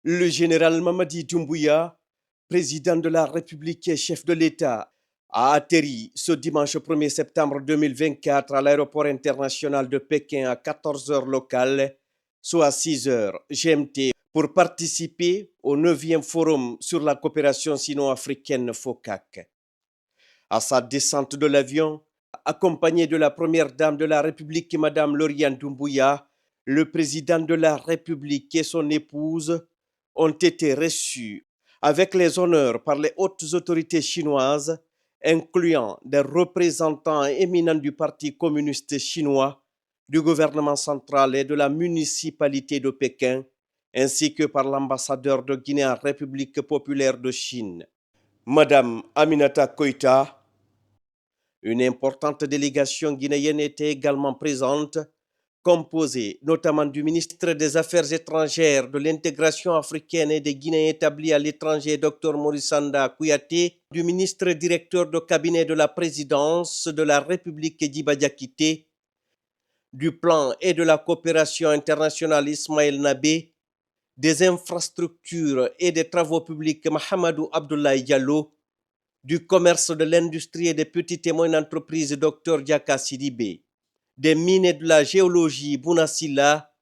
Le général Mamadi Doumbouya, président de la République et chef de l'État, a atterri ce dimanche 1er septembre 2024 à l'aéroport international de Pékin à 14 heures locales, soit 6 heures GMT, pour participer au 9e forum sur la coopération sino-africaine FOCAC. À sa descente de l'avion, accompagné de la première dame de la République, Madame Lauriane Doumbouya, le président de la République et son épouse ont été reçus avec les honneurs par les hautes autorités chinoises, incluant des représentants éminents du Parti communiste chinois, du gouvernement central et de la municipalité de Pékin, ainsi que par l'ambassadeur de Guinée en République populaire de Chine, Madame Aminata Koïta. Une importante délégation guinéenne était également présente, composée notamment du ministre des Affaires étrangères, de l'intégration africaine et des Guinéens établis à l'étranger, Dr Morissanda Kouyaté, du ministre directeur de cabinet de la présidence de la République Djiba Diakité, du plan et de la coopération internationale Ismaël Nabé, des infrastructures et des travaux publics Mahamadou Abdoulaye Diallo, du commerce, de l'industrie et des petites et moyennes entreprises Dr Diaka Sidibé, des mines et de la géologie Bounasila.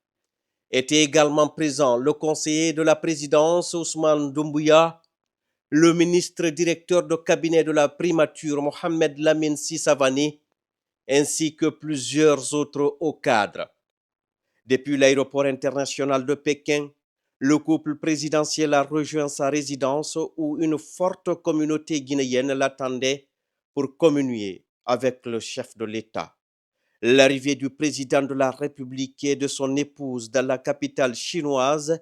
Était également présent le conseiller de la présidence Ousmane Doumbouya, le ministre directeur de cabinet de la primature Mohamed Lamine Sissavani, ainsi que plusieurs autres hauts cadres. Depuis l'aéroport international de Pékin, le couple présidentiel a rejoint sa résidence où une forte communauté guinéenne l'attendait pour communier avec le chef de l'État. L'arrivée du président de la République et de son épouse dans la capitale chinoise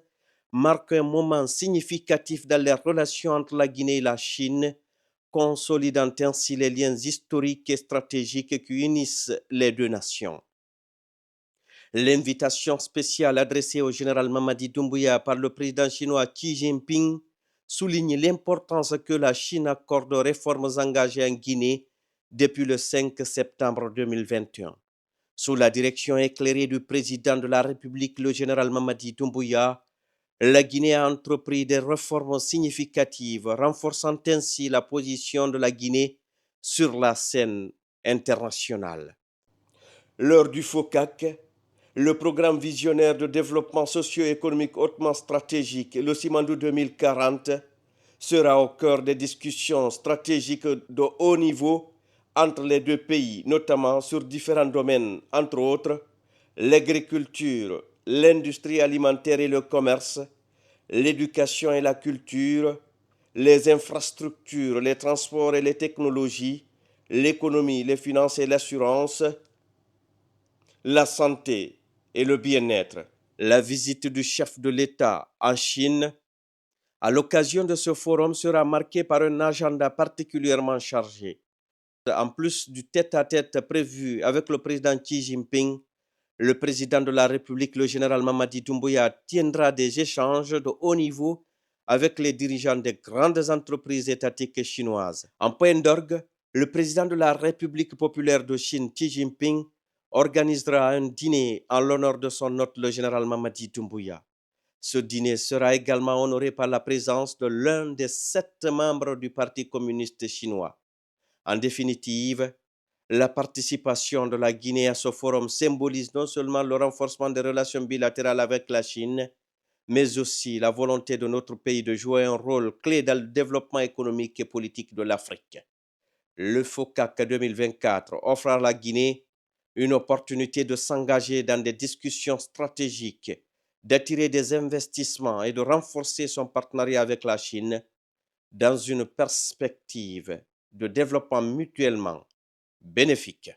marque un moment significatif dans les relations entre la Guinée et la Chine, consolidant ainsi les liens historiques et stratégiques qui unissent les deux nations. L'invitation spéciale adressée au général Mamadi Doumbouya par le président chinois Xi Jinping souligne l'importance que la Chine accorde aux réformes engagées en Guinée depuis le 5 septembre 2021. Sous la direction éclairée du président de la République, le général Mamadi Doumbouya, la Guinée a entrepris des réformes significatives, renforçant ainsi la position de la Guinée sur la scène internationale. Lors du FOCAC, le programme visionnaire de développement socio-économique hautement stratégique, le Simandou 2040, sera au cœur des discussions stratégiques de haut niveau entre les deux pays, notamment sur différents domaines, entre autres l'agriculture, l'industrie alimentaire et le commerce, l'éducation et la culture, les infrastructures, les transports et les technologies, l'économie, les finances et l'assurance, la santé et le bien-être. La visite du chef de l'État en Chine à l'occasion de ce forum sera marquée par un agenda particulièrement chargé. En plus du tête-à-tête prévu avec le président Xi Jinping, le président de la République, le général Mamadi Doumbouya, tiendra des échanges de haut niveau avec les dirigeants des grandes entreprises étatiques chinoises. En point d'orgue, le président de la République populaire de Chine, Xi Jinping, organisera un dîner en l'honneur de son hôte, le général Mamadi Doumbouya. Ce dîner sera également honoré par la présence de l'un des 7 membres du Parti communiste chinois. En définitive, la participation de la Guinée à ce forum symbolise non seulement le renforcement des relations bilatérales avec la Chine, mais aussi la volonté de notre pays de jouer un rôle clé dans le développement économique et politique de l'Afrique. Le FOCAC 2024 offre à la Guinée une opportunité de s'engager dans des discussions stratégiques, d'attirer des investissements et de renforcer son partenariat avec la Chine dans une perspective de développement mutuellement bénéfique.